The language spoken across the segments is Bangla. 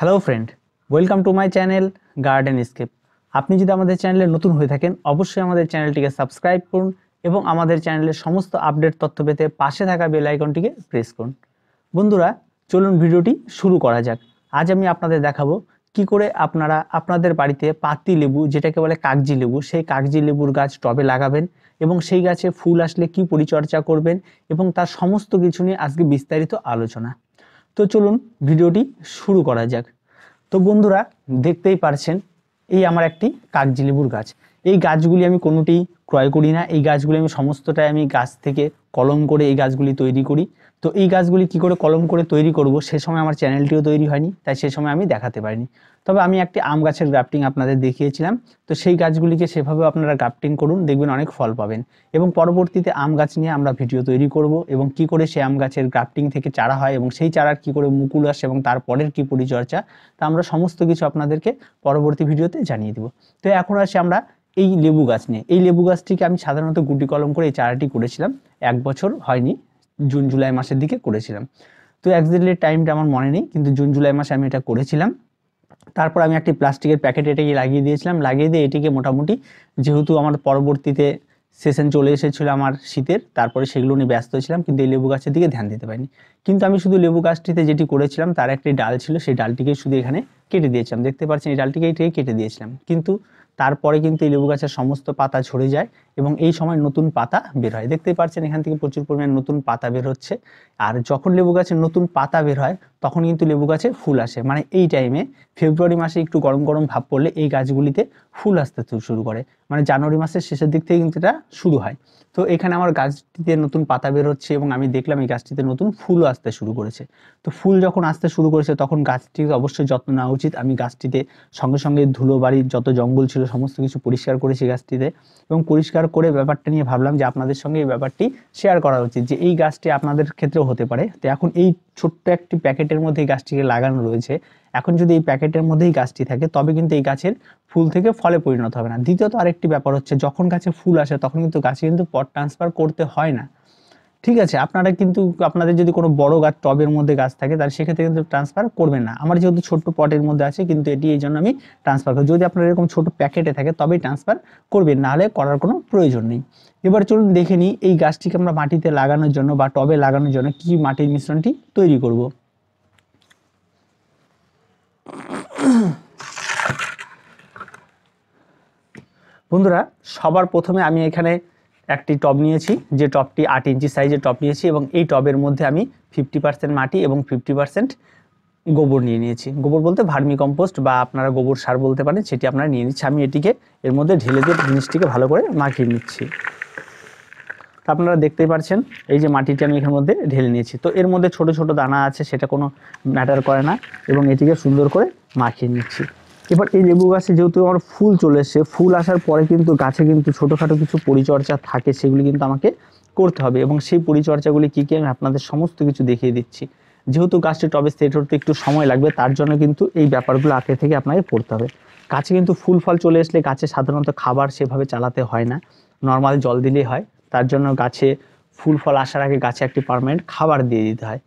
Hello friend, welcome to my channel garden scape. আপনি যদি আমাদের চ্যানেলে নতুন হয়ে থাকেন অবশ্যই আমাদের চ্যানেলটিকে সাবস্ক্রাইব করুন এবং আমাদের চ্যানেলের সমস্ত আপডেট তথ্য পেতে পাশে থাকা বেল আইকনটিকে প্রেস করুন। বন্ধুরা, চলুন ভিডিওটি শুরু করা যাক। আজ আমি আপনাদের দেখাবো কি করে আপনারা আপনাদের বাড়িতে পাতি লেবু, যেটাকে বলে কাগজি লেবু, সেই কাগজি লেবুর গাছ টবে লাগাবেন এবং সেই গাছে ফুল আসলে কি পরিচর্যা করবেন এবং তার সমস্ত কিছু নিয়ে আজকে বিস্তারিত আলোচনা। তো চলুন ভিডিওটি শুরু করা যাক। তো বন্ধুরা, দেখতেই পারছেন এই আমার একটি কাগজি লেবুর গাছ। এই গাছগুলি আমি কোনোটি ক্রয় করি না, এই গাছগুলি আমি সমস্তটাই আমি গাছ থেকে কলম করে এই গাছগুলি তৈরি করি। তো এই গাছগুলি কি করে কলম করে তৈরি করব সে সময় আমার চ্যানেলটিও তৈরি হয়নি, তাই সে সময় আমি দেখাতে পারিনি। তবে আমি একটি আম গাছের গ্রাফটিং আপনাদের দেখিয়েছিলাম। তো সেই গাছগুলিকে সেভাবে আপনারা গ্রাফটিং করুন, দেখবেন অনেক ফল পাবেন। এবং পরবর্তীতে আম গাছ নিয়ে আমরা ভিডিও তৈরি করব এবং কি করে সেই আম গাছের গ্রাফটিং থেকে চারা হয় এবং সেই চারার কি করে মুকুল আসে এবং তারপরের কি পরিচর্যা, তা আমরা সমস্ত কিছু আপনাদেরকে পরবর্তী ভিডিওতে জানিয়ে দেব। তো এখন আসি আমরা এই লেবু গাছ নিয়ে। এই লেবু গাছটিকে আমি সাধারণত গুটি কলম করে এই চারাটি করেছিলাম, 1 বছর হয়নি, জুন জুলাই মাসের দিকে করেছিলাম। তো এক্স্যাক্টলি টাইমটা আমার মনে নেই, কিন্তু জুন জুলাই মাসে আমি এটা করেছিলাম। তারপর আমি একটি প্লাস্টিকের প্যাকেট এটাকে লাগিয়ে দিয়েছিলাম, লাগিয়ে দিয়ে এটিকে মোটামুটি, যেহেতু আমার পরবর্তীতে সেশন চলে এসেছিল আমার শীতের, তারপরে সেগুলো নিয়ে ব্যস্ত ছিলাম, কিন্তু এই লেবু গাছের দিকে ধ্যান দিতে পারিনি। কিন্তু আমি শুধু লেবু গাছটিতে যেটি করেছিলাম তার একটি ডাল ছিল, সেই ডালটিকে শুধু এখানে কেটে দিয়েছিলাম। দেখতে পাচ্ছেন এই ডালটিকে কেটে দিয়েছিলাম, কিন্তু তারপরে কিন্তু এই লেবু গাছের সমস্ত পাতা ঝরে যায় এবং এই সময় নতুন পাতা বের হয়। দেখতেই পাচ্ছেন এখান থেকে প্রচুর পরিমাণে নতুন পাতা বের হচ্ছে। আর যখন লেবু গাছের নতুন পাতা বের হয় তখন কিন্তু লেবু গাছে ফুল আসে। মানে এই টাইমে ফেব্রুয়ারি মাসে একটু গরম গরম ভাব পড়লে এই গাছগুলিতে ফুল আসতে শুরু করে। মানে জানুয়ারি মাসের শেষের দিক থেকে কিন্তু এটা শুরু হয়। তো এখানে আমার গাছটিতে নতুন পাতা বের হচ্ছে এবং আমি দেখলাম এই গাছটিতে নতুন ফুলও আসতে শুরু করেছে। তো ফুল যখন আসতে শুরু করেছে তখন গাছটিকে অবশ্যই যত্ন নেওয়া উচিত। আমি গাছটিতে সঙ্গে সঙ্গে ধুলো বাড়ির যত জঙ্গল ছিল সমস্ত কিছু পরিষ্কার করেছি গাছটিতে, এবং পরিষ্কার করে ব্যাপারটা নিয়ে ভাবলাম যে আপনাদের সঙ্গে এই ব্যাপারটি শেয়ার করা উচিত, যে এই গাছটি আপনাদের ক্ষেত্রেও হতে পারে। তো এখন এই ছোট্ট একটি প্যাকেটের মধ্যে এই গাছটিকে লাগানো রয়েছে। এখন যদি এই প্যাকেটের মধ্যেই গাছটি থাকে তবে কিন্তু এই গাছের ফুল থেকে ফলে পরিণত হবে না। দ্বিতীয়ত আরেকটি ব্যাপার হচ্ছে, যখন গাছে ফুল আসে তখন কিন্তু গাছে কিন্তু পট ট্রান্সফার করতে হয় না। ঠিক আছে, আপনারা কিন্তু আপনাদের যদি কোনো বড় গাছ টবের মধ্যে গাছ থাকে তাহলে সেক্ষেত্রে কিন্তু ট্রান্সফার করবেন না। আমার যেহেতু ছোট্ট পটের মধ্যে আছে, কিন্তু এটি এই জন্য আমি ট্রান্সফার করি। যদি আপনার এরকম ছোট প্যাকেটে থাকে তবেই ট্রান্সফার করবেন, নাহলে করার কোনো প্রয়োজন নেই। এবার চলুন দেখে নিই এই গাছটিকে আমরা মাটিতে লাগানোর জন্য বা টবে লাগানোর জন্য কি মাটির মিশ্রণটি তৈরি করব। বন্ধুরা, সবার প্রথমে আমি এখানে একটি টব নিয়েছি, যে টবটি 8 ইঞ্চি সাইজের টব নিয়েছি, এবং এই টবের মধ্যে আমি 50% মাটি এবং 50% গোবর নিয়ে নিয়েছি। গোবর বলতে ভার্মি কম্পোস্ট বা আপনারা গোবর সার বলতে পারেন, সেটি আপনারা নিয়ে নিচ্ছি। আমি এটিকে এর মধ্যে ঢেলে দিয়ে জিনিসটিকে ভালো করে মাখিয়ে নিচ্ছি। আপনারা দেখতেই পাচ্ছেন এই যে মাটিটি আমি এখানের মধ্যে ঢেলে নিয়েছি। তো এর মধ্যে ছোট ছোট দানা আছে, সেটা কোনো ম্যাটার করে না, এবং এটিকে সুন্দর করে মাখিয়ে নিচ্ছি। এবার এই লেবু গাছে যেহেতু আমার ফুল চলে এসছে, ফুল আসার পরে কিন্তু গাছে কিন্তু ছোটোখাটো কিছু পরিচর্যা থাকে, সেগুলি কিন্তু আমাকে করতে হবে, এবং সেই পরিচর্যাগুলি কী কী আমি আপনাদের সমস্ত কিছু দেখিয়ে দিচ্ছি। যেহেতু গাছটি টবে সেট হতে একটু সময় লাগবে, তার জন্য কিন্তু এই ব্যাপারগুলো আগে থেকে আপনাকে করতে হবে। গাছে কিন্তু ফুল ফল চলে আসলে গাছে সাধারণত খাবার সেভাবে চালাতে হয় না, নর্মাল জল দিলেই হয়। তার জন্য গাছে ফুল ফল আসার আগে গাছে একটি পার্মানেন্ট খাবার দিয়ে দিতে হয়।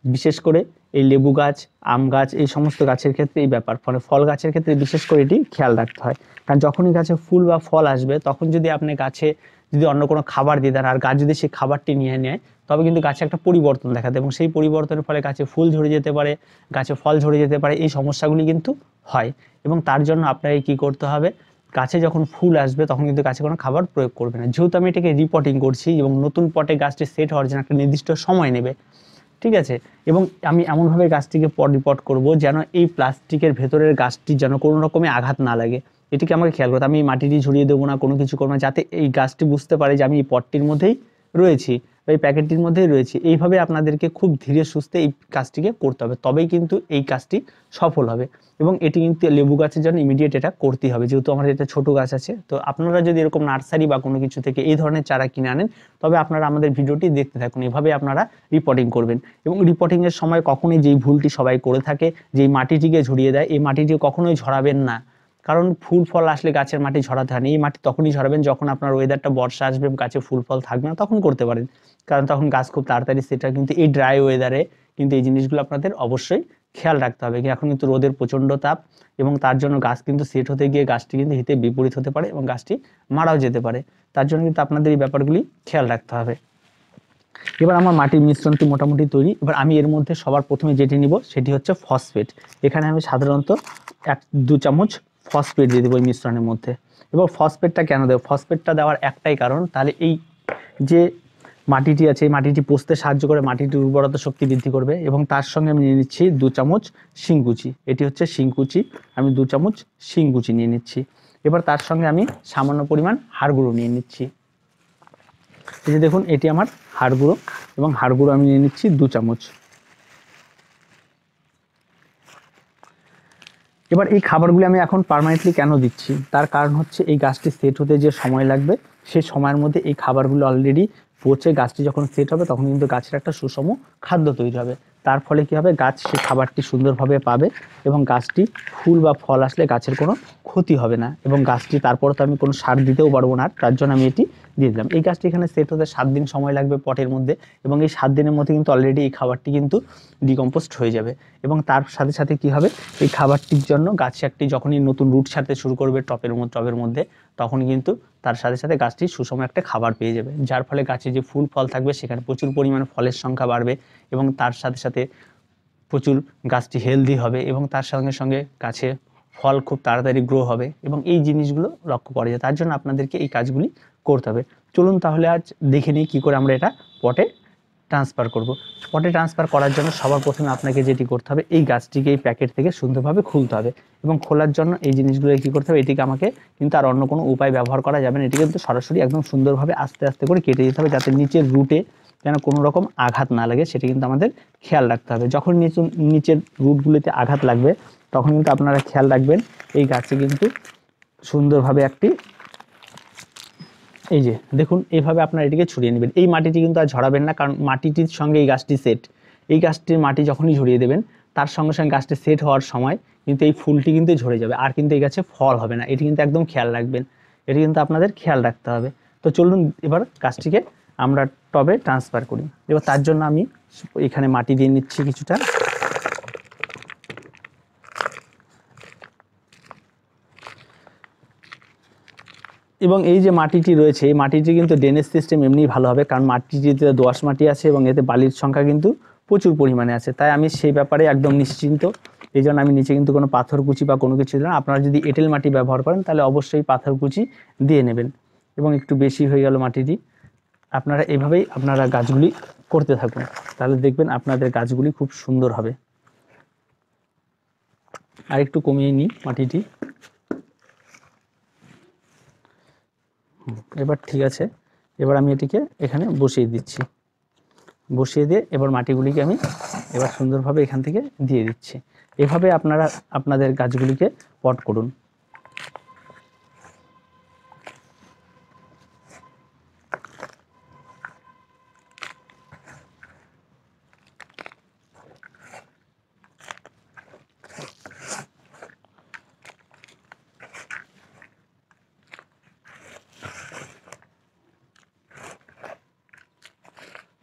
বিশেষ করে এই লেবু গাছ, আম গাছ, এই সমস্ত গাছের ক্ষেত্রে এই ব্যাপার, ফলে ফল গাছের ক্ষেত্রে বিশেষ করে এটি খেয়াল রাখতে হয়। কারণ যখনই গাছে ফুল বা ফল আসবে তখন যদি আপনি গাছে যদি অন্য কোনো খাবার দিয়ে দেন আর গাছ যদি সেই খাবারটি নিয়ে নেয়, তবে কিন্তু গাছে একটা পরিবর্তন দেখাতে, এবং সেই পরিবর্তনের ফলে গাছে ফুল ঝরে যেতে পারে, গাছে ফল ঝরে যেতে পারে, এই সমস্যাগুলি কিন্তু হয়। এবং তার জন্য আপনাকে কী করতে হবে, গাছে যখন ফুল আসবে তখন কিন্তু গাছে কোনো খাবার প্রয়োগ করবে না। যেহেতু আমি এটাকে রিপোর্টিং করছি এবং নতুন পটে গাছটি সেট হওয়ার জন্য একটা নির্দিষ্ট সময় নেবে, ঠিক আছে। এবং আমি এমনভাবে গাছটিকে রিপোর্ট করব যেন এই প্লাস্টিকের ভেতরের গাছটি যেন কোনো রকমে আঘাত না লাগে, এটিকে আমাকে খেয়াল করতে। আমি এই মাটিটি ঝরিয়ে দেবো না, কোনো কিছু করবো না, যাতে এই গাছটি বুঝতে পারে যে আমি এই পটটির মধ্যেই রয়েছি বা এই প্যাকেটটির মধ্যেই রয়েছি। এইভাবে আপনাদেরকে খুব ধীরে সুস্থে এই কাজটিকে করতে হবে, তবেই কিন্তু এই কাজটি সফল হবে। এবং এটি কিন্তু লেবু গাছের জন্য ইমিডিয়েট এটা করতেই হবে, যেহেতু আমার এটা ছোট গাছ আছে। তো আপনারা যদি এরকম নার্সারি বা কোনো কিছু থেকে এই ধরনের চারা কিনে আনেন, তবে আপনারা আমাদের ভিডিওটি দেখতে থাকুন, এভাবে আপনারা রিপোর্টিং করবেন। এবং রিপোর্টিংয়ের সময় কখনোই যেই ভুলটি সবাই করে থাকে, যেই মাটিটিকে ঝরিয়ে দেয়, এই মাটিটি কখনোই ঝরাবেন না। কারণ ফুল ফল আসলে গাছের মাটি ঝরাতে হয় না, এই মাটি তখনই ঝরাবেন যখন আপনার ওয়েদারটা বর্ষা আসবে, গাছে ফুল ফল থাকবে না, তখন করতে পারেন। কারণ তখন গাছ খুব তাড়াতাড়ি সেটা কিন্তু এই ড্রাই ওয়েদারে কিন্তু এই জিনিসগুলো আপনাদের অবশ্যই খেয়াল রাখতে হবে। এখন কিন্তু রোদের প্রচণ্ড তাপ এবং তার জন্য গাছ কিন্তু সেট হতে গিয়ে গাছটি কিন্তু হিতে বিপরীত হতে পারে এবং গাছটি মারাও যেতে পারে। তার জন্য কিন্তু আপনাদের এই ব্যাপারগুলি খেয়াল রাখতে হবে। এবার আমার মাটির মিশ্রণটি মোটামুটি তৈরি। এবার আমি এর মধ্যে সবার প্রথমে যেটি নিব সেটি হচ্ছে ফসফেট। এখানে আমি সাধারণত 1-2 চামচ ফসফেট দিয়ে দেবো এই মিশ্রণের মধ্যে। এবার ফসফেটটা কেন দেবো? ফসফেটটা দেওয়ার একটাই কারণ, তাহলে এই যে মাটিটি আছে এই মাটিটি পচতে সাহায্য করে, মাটিটির উর্বরতা শক্তি বৃদ্ধি করবে। এবং তার সঙ্গে আমি নিয়ে নিচ্ছি 2 চামচ শিংকুচি। এটি হচ্ছে শিংকুচি, আমি 2 চামচ শিংকুচি নিয়ে নিচ্ছি। এবার তার সঙ্গে আমি সামান্য পরিমাণ হাড় গুঁড়ো নিয়ে নিচ্ছি। এই যে দেখুন, এটি আমার হাড় গুঁড়ো এবং হাড় গুঁড়ো আমি নিয়ে নিচ্ছি 2 চামচ। এবার এই খাবারগুলি আমি এখন পার্মানেন্টলি কেন দিচ্ছি, তার কারণ হচ্ছে এই গাছটি সেট হতে যে সময় লাগবে সেই সময়ের মধ্যে এই খাবারগুলো অলরেডি পচে গাছটি যখন সেট হবে তখন কিন্তু গাছের একটা সুষম খাদ্য তৈরি হবে। তার ফলে কী হবে, গাছ সেই খাবারটি সুন্দরভাবে পাবে এবং গাছটি ফুল বা ফল আসলে গাছের কোনো ক্ষতি হবে না এবং গাছটি তারপর তো আমি কোনো সার দিতেও পারবো না, তার জন্য আমি এটি দিয়ে দিলাম। এই গাছটি এখানে সেট হতে 7 দিন সময় লাগবে পটের মধ্যে এবং এই 7 দিনের মধ্যে কিন্তু অলরেডি এই খাবারটি কিন্তু ডিকম্পোস্ট হয়ে যাবে এবং তার সাথে সাথে কী হবে, এই খাবারটির জন্য গাছে একটি যখনই নতুন রুট ছাড়তে শুরু করবে টবের মধ্যে তখন কিন্তু তার সাথে সাথে গাছটি সুষম একটা খাবার পেয়ে যাবে, যার ফলে গাছে যে ফুল ফল থাকবে সেখানে প্রচুর পরিমাণে ফলের সংখ্যা বাড়বে এবং তার সাথে সাথে প্রচুর গাছটি হেলদি হবে এবং তার সঙ্গে সঙ্গে গাছে ফল খুব তাড়াতাড়ি গ্রো হবে এবং এই জিনিসগুলো লক্ষ্য করা যায়। তার জন্য আপনাদেরকে এই কাজগুলি করতে হবে। চলুন তাহলে আজ দেখে নিই কী করে আমরা এটা পটে ট্রান্সফার করব। পটে ট্রান্সফার করার জন্য সবার প্রথমে আপনাকে যেটি করতে হবে, এই গাছটিকে এই প্যাকেট থেকে সুন্দরভাবে খুলতে হবে এবং খোলার জন্য এই জিনিসগুলো কী করতে হবে, এটিকে আমাকে কিন্তু আর অন্য কোনো উপায় ব্যবহার করা যাবে না, এটিকে কিন্তু সরাসরি একদম সুন্দরভাবে আস্তে আস্তে করে কেটে দিতে হবে যাতে নিচের রুটে যেন কোনো রকম আঘাত না লাগে সেটি কিন্তু আমাদের খেয়াল রাখতে হবে। যখন নিচের রুটগুলিতে আঘাত লাগবে তখন কিন্তু আপনারা খেয়াল রাখবেন এই গাছে কিন্তু সুন্দরভাবে একটি, এই যে দেখুন এইভাবে আপনারা এটিকে ছড়িয়ে নেবেন। এই মাটিটি কিন্তু আর ঝরাবেন না, কারণ মাটিটির সঙ্গে এই গাছটি সেট। এই গাছটির মাটি যখনই ঝরিয়ে দেবেন তার সঙ্গে সঙ্গে গাছটি সেট হওয়ার সময় কিন্তু এই ফুলটি কিন্তু ঝরে যাবে আর কিন্তু এই গাছে ফল হবে না, এটি কিন্তু একদম খেয়াল রাখবেন, এটি কিন্তু আপনাদের খেয়াল রাখতে হবে। তো চলুন এবার গাছটিকে আমরা টবে ট্রান্সফার করি। এবার তার জন্য আমি এখানে মাটি দিয়ে নিচ্ছি কিছুটা। এবং এই যে মাটিটি রয়েছে এই মাটিটি কিন্তু ড্রেনেজ সিস্টেম এমনিই ভালো হবে, কারণ মাটিটিতে দোআঁশ মাটি আছে এবং এতে বালির সংখ্যা কিন্তু প্রচুর পরিমাণে আছে, তাই আমি সেই ব্যাপারে একদম নিশ্চিন্ত। এই জন্য আমি নিচে কিন্তু কোনো পাথরকুচি বা কোনো কিছু দিলাম। আপনারা যদি এঁটেল মাটি ব্যবহার করেন তাহলে অবশ্যই পাথরকুচি দিয়ে নেবেন। এবং একটু বেশি হয়ে গেল মাটিটি, আপনারা এভাবেই আপনারা গাছগুলি করতে থাকুন, তাহলে দেখবেন আপনাদের গাছগুলি খুব সুন্দর হবে। আর একটু কমিয়ে নিই মাটিটি। এবার ঠিক আছে, এবার আমি এটিকে এখানে বসিয়ে দিচ্ছি। বসিয়ে দিয়ে এবার মাটিগুলিকে আমি এবার সুন্দরভাবে এখান থেকে দিয়ে দিচ্ছি। এভাবে আপনারা আপনাদের গাছগুলিকে পট করুন।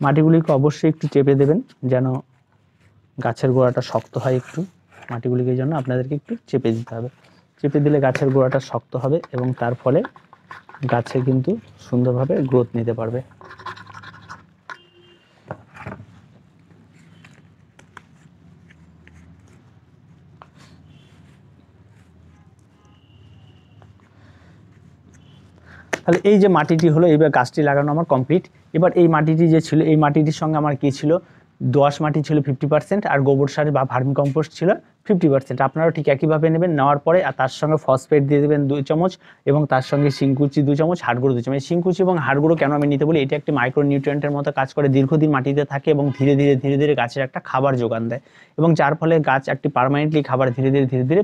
মাটিগুলিকে অবশ্যই একটু চেপে দেবেন যেন গাছের গোড়াটা শক্ত হয়। একটু মাটিগুলিকে জন্য আপনাদেরকে একটু চেপে দিতে হবে। চেপে দিলে গাছের গোড়াটা শক্ত হবে এবং তার ফলে গাছে কিন্তু সুন্দরভাবে গ্রোথ নিতে পারবে। তাহলে এই যে মাটিটি হলো, এইবার গাছটি লাগানো আমার কমপ্লিট। এবার এই মাটিটি যে ছিল এই মাটিটির সঙ্গে আমার কী ছিল, দোআঁশ মাটি ছিল 50% আর গোবর সার বা ভার্মি কম্পোস্ট ছিল 50%। আপনারাও ঠিক একইভাবে নেবেন, নেওয়ার পরে আর তার সঙ্গে ফসফেট দিয়ে দেবেন 2 চামচ এবং তার সঙ্গে শিংকুচি 2 চামচ, হাড়গুঁড়ো 2 চামচ। এই শিংকুচি এবং হাড়গুঁড়ো কেন আমি নিতে বলি, এটি একটি মাইক্রো নিউট্রিয়েন্টের মতো কাজ করে, দীর্ঘদিন মাটিতে থাকে এবং ধীরে ধীরে গাছের একটা খাবার যোগান দেয় এবং যার ফলে গাছ একটি পার্মানেন্টলি খাবার ধীরে ধীরে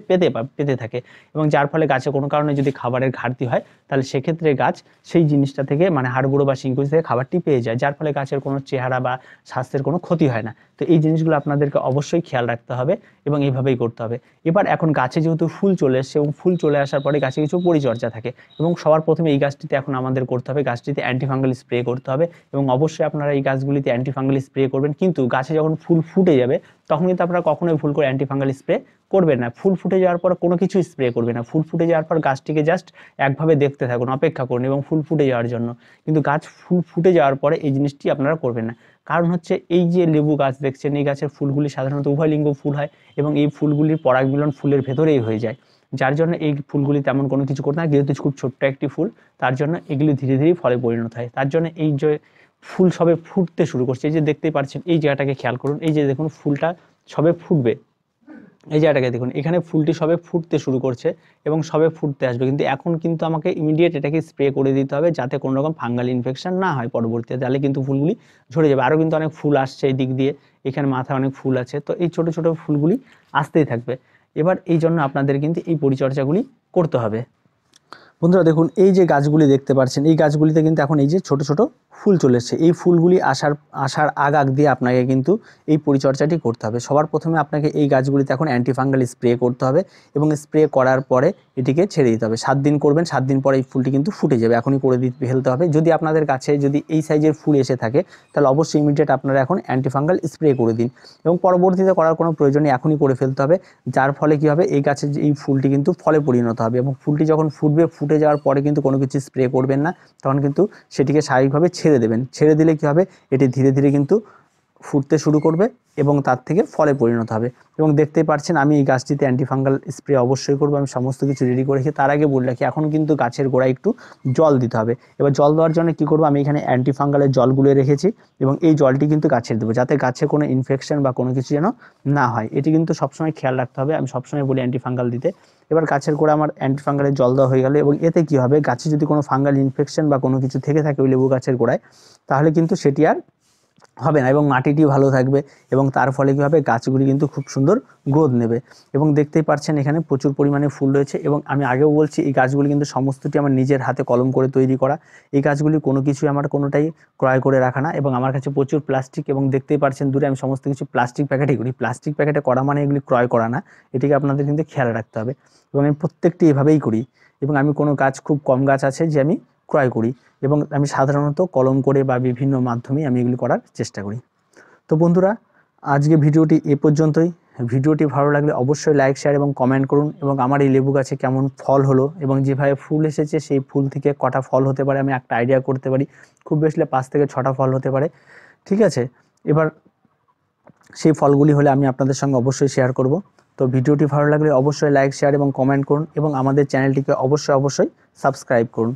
পেতে থাকে এবং যার ফলে গাছে কোনো কারণে যদি খাবারের ঘাটতি হয় তাহলে সেক্ষেত্রে গাছ সেই জিনিসটা থেকে মানে হাড়গুঁড়ো বা শিংকুচি থেকে খাবারটি পেয়ে যায়, যার ফলে গাছের কোনো চেহারা বা স্বাস্থ্যের কোনো ক্ষতি হয় না। তো এই জিনিসগুলো আপনাদেরকে অবশ্যই খেয়াল রাখতে হবে এবং এইভাবেই করতে হবে। এবার এখন গাছে যেহেতু ফুল চলে এসছে এবং ফুল চলে আসার পরে গাছে কিছু পরিচর্যা থাকে এবং সবার প্রথমে এই গাছটিতে এখন আমাদের করতে হবে, গাছটিতে অ্যান্টিফাঙ্গাল স্প্রে করতে হবে এবং অবশ্যই আপনারা এই গাছগুলিতে অ্যান্টিফাঙ্গাল স্প্রে করবেন। কিন্তু গাছে যখন ফুল ফুটে যাবে তখন কিন্তু আপনারা কখনোই ভুল করে অ্যান্টিফাঙ্গাল স্প্রে করবেন না। ফুল ফুটে যাওয়ার পর কোনো কিছু স্প্রে করবে না। ফুল ফুটে যাওয়ার পর গাছটিকে জাস্ট একভাবে দেখতে থাকুন, অপেক্ষা করুন এবং ফুল ফুটে যাওয়ার জন্য। কিন্তু গাছ ফুল ফুটে যাওয়ার পরে এই জিনিসটি আপনারা করবেন না। কারণ হচ্ছে এই যে লেবু গাছ দেখছেন, এই গাছের ফুলগুলি সাধারণত উভয় লিঙ্গ ফুল হয় এবং এই ফুলগুলির পরাগমিলন ফুলের ভেতরেই হয়ে যায়, যার জন্য এই ফুলগুলি তেমন কোনো কিছু করতে না, যেহেতু খুব ছোট্ট একটি ফুল, তার জন্য এগুলি ধীরে ধীরে ফলে পরিণত হয়। তার জন্য এই যে ফুল সবে ফুটতে শুরু করছে, এই যে দেখতেই পাচ্ছেন, এই জায়গাটাকে খেয়াল করুন, এই যে দেখুন ফুলটা সবে ফুটবে, এই জায়গাটাকে দেখুন, এখানে ফুলটি সবে ফুটতে শুরু করছে এবং সবে ফুটতে আসবে। কিন্তু এখন কিন্তু আমাকে ইমিডিয়েট এটাকে স্প্রে করে দিতে হবে যাতে কোনো রকম ফাঙ্গাল ইনফেকশন না হয় পরবর্তীতে, তাহলে কিন্তু ফুলগুলি ঝরে যাবে। আরও কিন্তু অনেক ফুল আসছে এই দিক দিয়ে, এখানে মাথায় অনেক ফুল আছে, তো এই ছোট ছোট ফুলগুলি আসতেই থাকবে। এবার এই জন্য আপনাদের কিন্তু এই পরিচর্যাগুলি করতে হবে। বন্ধুরা দেখুন, এই যে গাছগুলি দেখতে পাচ্ছেন, এই গাছগুলিতে কিন্তু এখন এই যে ছোট ছোট ফুল চলে এসছে। এই ফুলগুলি আসার আগ দিয়ে আপনাকে কিন্তু এই পরিচর্যাটি করতে হবে। সবার প্রথমে আপনাকে এই গাছগুলিতে এখন অ্যান্টিফাঙ্গাল স্প্রে করতে হবে এবং স্প্রে করার পরে এটিকে ছেড়ে দিতে হবে। 7 দিন করবেন, 7 দিন পরে এই ফুলটি কিন্তু ফুটে যাবে, এখনই করে ফেলতে হবে। যদি আপনাদের কাছে যদি এই সাইজের ফুল এসে থাকে তাহলে অবশ্যই ইমিডিয়েট আপনারা এখন অ্যান্টিফাঙ্গাল স্প্রে করে দিন এবং পরবর্তীতে করার কোনো প্রয়োজন নেই, এখনই করে ফেলতে হবে। যার ফলে কী হবে, এই গাছের এই ফুলটি কিন্তু ফলে পরিণত হবে এবং ফুলটি যখন ফুটবে, ফুটে যাওয়ার পরে কিন্তু কোনো কিছু স্প্রে করবেন না, তখন কিন্তু সেটিকে স্বাভাবিকভাবে ছেড়ে দেবেন। ছেড়ে দিলে কী হবে, এটি ধীরে ধীরে কিন্তু ফুটতে শুরু করবে এবং তার থেকে ফলে পরিণত হবে। এবং দেখতেই পাচ্ছেন আমি এই গাছটিতে অ্যান্টিফাঙ্গাল স্প্রে অবশ্যই করবো, আমি সমস্ত কিছু রেডি করে রেখে তার আগে বলে রাখি এখন কিন্তু গাছের গোড়ায় একটু জল দিতে হবে। এবার জল দেওয়ার জন্য কী করবো, আমি এখানে অ্যান্টিফাঙ্গালের জল গুলিয়ে রেখেছি এবং এই জলটি কিন্তু গাছের দেবো যাতে গাছে কোনো ইনফেকশন বা কোনো কিছু যেন না হয়, এটি কিন্তু সবসময় খেয়াল রাখতে হবে। আমি সবসময় বলি অ্যান্টিফাঙ্গাল দিতে। এবার গাছের গোড়া আমার অ্যান্টিফাঙ্গালের জল দেওয়া হয়ে গেল এবং এতে কী হবে, গাছে যদি কোনো ফাঙ্গাল ইনফেকশন বা কোনো কিছু থেকে থাকে ওই লেবু গাছের গোড়ায়, তাহলে কিন্তু সেটি আর হবে না এবং মাটিটি ভালো থাকবে এবং তার ফলে কী হবে, গাছগুলি কিন্তু খুব সুন্দর গ্রোথ নেবে। এবং দেখতেই পাচ্ছেন এখানে প্রচুর পরিমাণে ফুল রয়েছে এবং আমি আগেও বলছি এই গাছগুলি কিন্তু সমস্তটি আমার নিজের হাতে কলম করে তৈরি করা। এই গাছগুলি কোনো কিছুই আমার কোনোটাই ক্রয় করে রাখা না এবং আমার কাছে প্রচুর প্লাস্টিক, এবং দেখতেই পাচ্ছেন দূরে আমি সমস্ত কিছু প্লাস্টিক প্যাকেটেই করি। প্লাস্টিক প্যাকেটে করা মানে এগুলি ক্রয় করা না, এটিকে আপনাদের কিন্তু খেয়াল রাখতে হবে। এবং আমি প্রত্যেকটি এভাবেই করি এবং আমি কোনো গাছ, খুব কম গাছ আছে যে আমি ক্রয় করি এবং আমি সাধারণত কলম করে বা বিভিন্ন মাধ্যমে আমি এগুলি করার চেষ্টা করি। তো বন্ধুরা, আজকে ভিডিওটি এ পর্যন্তই। ভিডিওটি ভালো লাগলে অবশ্যই লাইক, শেয়ার এবং কমেন্ট করুন এবং আমার এই লেবু গাছে কেমন ফল হলো এবং যেভাবে ফুল এসেছে সেই ফুল থেকে কটা ফল হতে পারে আমি একটা আইডিয়া করতে পারি। খুব বেশি 5 থেকে 6টা ফল হতে পারে, ঠিক আছে। এবার সেই ফলগুলি হলে আমি আপনাদের সঙ্গে অবশ্যই শেয়ার করব। তো ভিডিওটি ভালো লাগলে অবশ্যই লাইক, শেয়ার এবং কমেন্ট করুন এবং আমাদের চ্যানেলটিকে অবশ্যই সাবস্ক্রাইব করুন।